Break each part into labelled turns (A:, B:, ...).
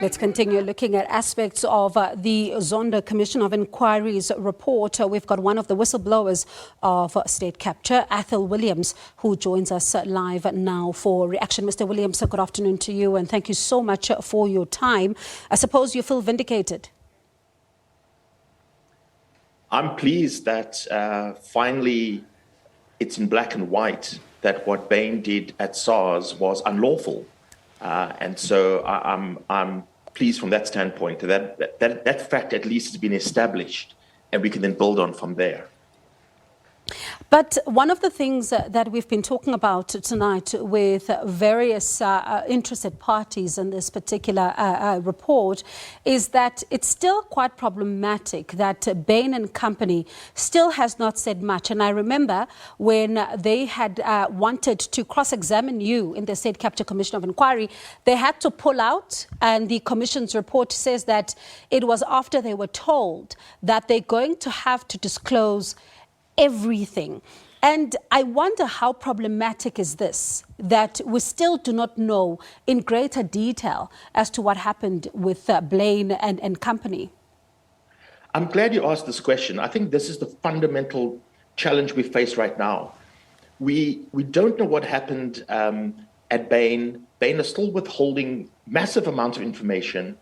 A: Let's continue looking at aspects of the Zondo Commission of Inquiry's report. We've got one of the whistleblowers of state capture, Athol Williams, who joins us live now for reaction. Mr. Williams, good afternoon to you, and thank you so much for your time. I suppose you feel vindicated.
B: I'm pleased that finally it's in black and white that what Bain did at SARS was unlawful. And so I'm pleased from that standpoint that fact at least has been established, and we can then build on from there.
A: But one of the things that we've been talking about tonight with various interested parties in this particular report is that it's still quite problematic that Bain and Company still has not said much. And I remember when they had wanted to cross-examine you in the State Capture Commission of Inquiry, they had to pull out, and the Commission's report says that it was after they were told that they're going to have to disclose everything. And I wonder how problematic is this, that we still do not know in greater detail as to what happened with Bain and Company.
B: I'm glad you asked this question. I think this is the fundamental challenge we face right now. We don't know what happened at Bain. Bain is still withholding massive amounts of information,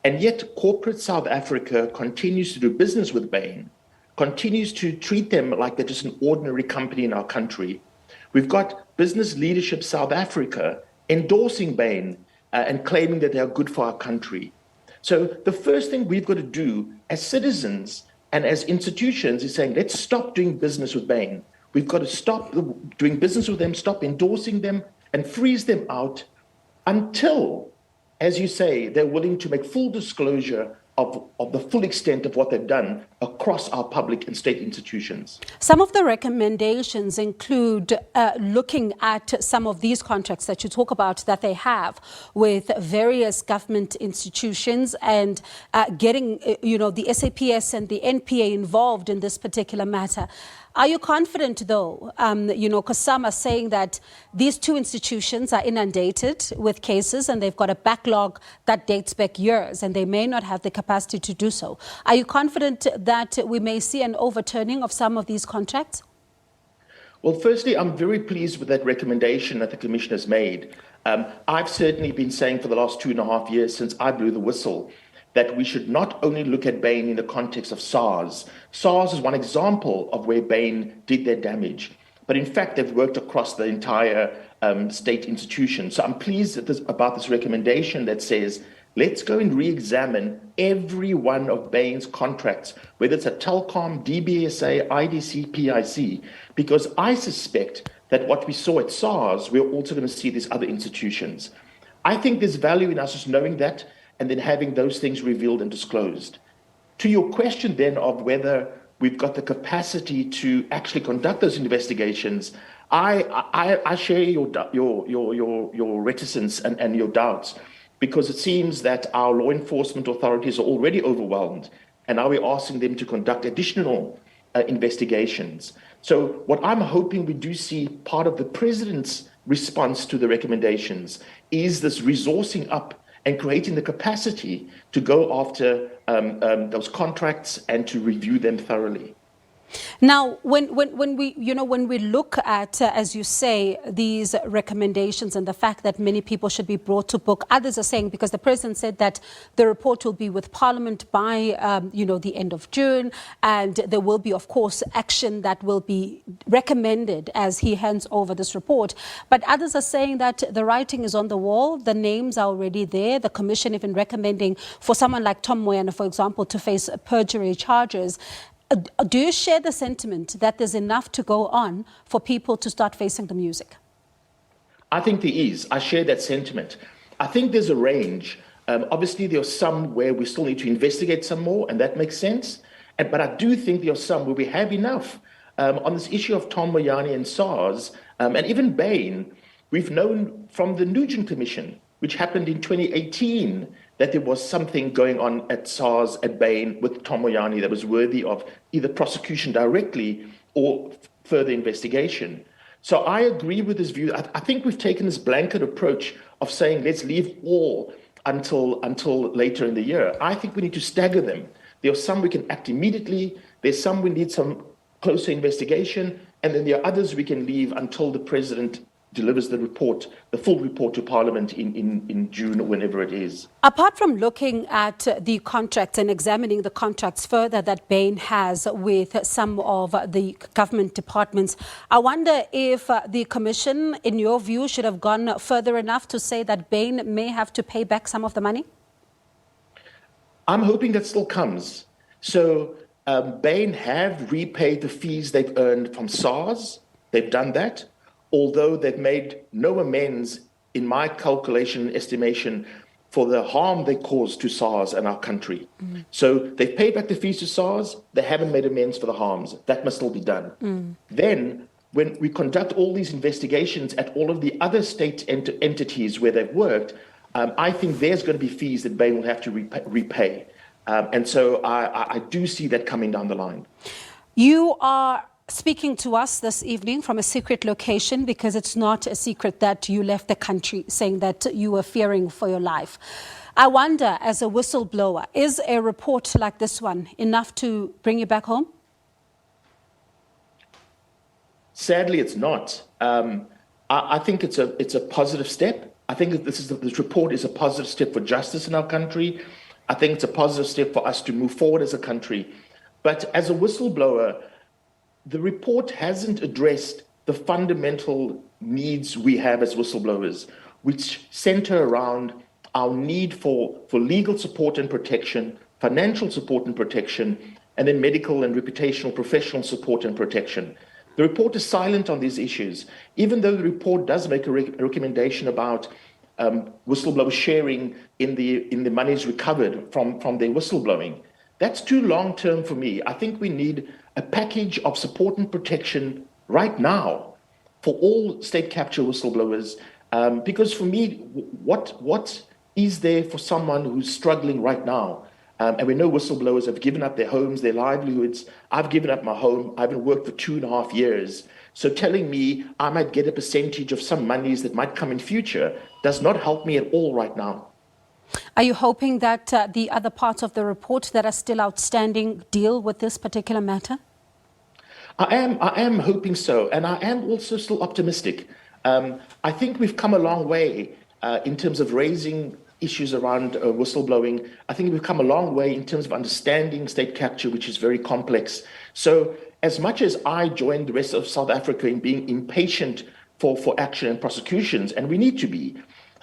B: and yet corporate South Africa continues to do business with Bain, continues to treat them like they're just an ordinary company in our country. We've got Business Leadership South Africa endorsing Bain and claiming that they are good for our country. So the first thing we've got to do as citizens and as institutions is saying, let's stop doing business with Bain. We've got to stop doing business with them, stop endorsing them, and freeze them out until, as you say, they're willing to make full disclosure of the full extent of what they've done across our public and state institutions.
A: Some of the recommendations include looking at some of these contracts that you talk about that they have with various government institutions and getting, the SAPS and the NPA involved in this particular matter. Are you confident, though, because some are saying that these two institutions are inundated with cases and they've got a backlog that dates back years and they may not have the capacity to do so. Are you confident that we may see an overturning of some of these contracts?
B: Well, firstly, I'm very pleased with that recommendation that the Commission has made. I've certainly been saying for the last 2.5 years since I blew the whistle that we should not only look at Bain in the context of SARS. SARS is one example of where Bain did their damage. But in fact, they've worked across the entire state institution. So I'm pleased about this recommendation that says, let's go and re-examine every one of Bain's contracts, whether it's at Telkom, DBSA, IDC, PIC, because I suspect that what we saw at SARS, we're also going to see these other institutions. I think there's value in us just knowing that and then having those things revealed and disclosed. To your question then of whether we've got the capacity to actually conduct those investigations, I share your reticence and your doubts, because it seems that our law enforcement authorities are already overwhelmed, and now we're asking them to conduct additional investigations. So what I'm hoping we do see part of the President's response to the recommendations is this resourcing up and creating the capacity to go after those contracts and to review them thoroughly.
A: Now, when we look at, as you say, these recommendations and the fact that many people should be brought to book, others are saying, because the President said that the report will be with Parliament by, the end of June, and there will be, of course, action that will be recommended as he hands over this report. But others are saying that the writing is on the wall, the names are already there, the Commission even recommending for someone like Tom Moyana, for example, to face perjury charges. Do you share the sentiment that there's enough to go on for people to start facing the music?
B: I think there is. I share that sentiment. I think there's a range. Obviously, there are some where we still need to investigate some more, and that makes sense. But I do think there are some where we have enough. On this issue of Tom Moyana and SARS, and even Bain, we've known from the Nugent Commission, which happened in 2018, that there was something going on at SARS, at Bain, with Tom Moyana that was worthy of either prosecution directly or further investigation. So I agree with this view. I think we've taken this blanket approach of saying, let's leave all until later in the year. I think we need to stagger them. There are some we can act immediately. There's some we need some closer investigation. And then there are others we can leave until the president delivers the report, the full report to Parliament in June or whenever it is.
A: Apart from looking at the contracts and examining the contracts further that Bain has with some of the government departments, I wonder if the Commission, in your view, should have gone further enough to say that Bain may have to pay back some of the money?
B: I'm hoping that still comes. So Bain have repaid the fees they've earned from SARS. They've done that. Although they've made no amends, in my calculation and estimation, for the harm they caused to SARS and our country. So they've paid back the fees to SARS, they haven't made amends for the harms. That must still be done. Then, when we conduct all these investigations at all of the other state entities where they've worked, I think there's going to be fees that Bain will have to repay. And so I do see that coming down the line.
A: You are speaking to us this evening from a secret location, because it's not a secret that you left the country, saying that you were fearing for your life. I wonder, as a whistleblower, is a report like this one enough to bring you back home?
B: Sadly, it's not. I think it's a positive step. I think this report is a positive step for justice in our country. I think it's a positive step for us to move forward as a country. But as a whistleblower, the report hasn't addressed the fundamental needs we have as whistleblowers, which center around our need for legal support and protection, financial support and protection, and then medical and reputational professional support and protection. The report is silent on these issues, even though the report does make a recommendation about whistleblowers sharing in the monies recovered from their whistleblowing. That's too long-term for me. I think we need a package of support and protection right now for all state capture whistleblowers, because for me, what is there for someone who's struggling right now? And we know whistleblowers have given up their homes, their livelihoods. I've given up my home. I haven't worked for 2.5 years. So telling me I might get a percentage of some monies that might come in future does not help me at all right now.
A: Are you hoping that the other parts of the report that are still outstanding deal with this particular matter?
B: I am hoping so, and I am also still optimistic. I think we've come a long way in terms of raising issues around whistleblowing. I think we've come a long way in terms of understanding state capture, which is very complex. So as much as I joined the rest of South Africa in being impatient for action and prosecutions, and we need to be,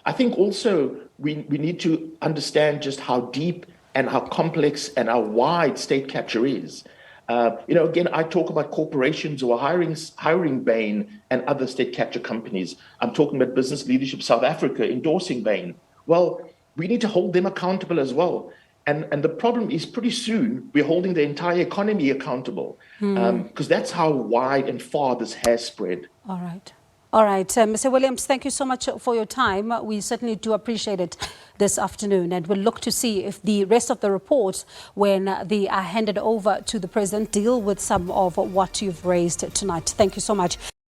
B: I think also we need to understand just how deep and how complex and how wide state capture is. Again, I talk about corporations who are hiring Bain and other state capture companies. I'm talking about Business Leadership South Africa endorsing Bain. Well, we need to hold them accountable as well. And the problem is pretty soon we're holding the entire economy accountable, because that's how wide and far this has spread.
A: All right. All right. Mr. Williams, thank you so much for your time. We certainly do appreciate it this afternoon, and we'll look to see if the rest of the reports, when they are handed over to the president, deal with some of what you've raised tonight. Thank you so much.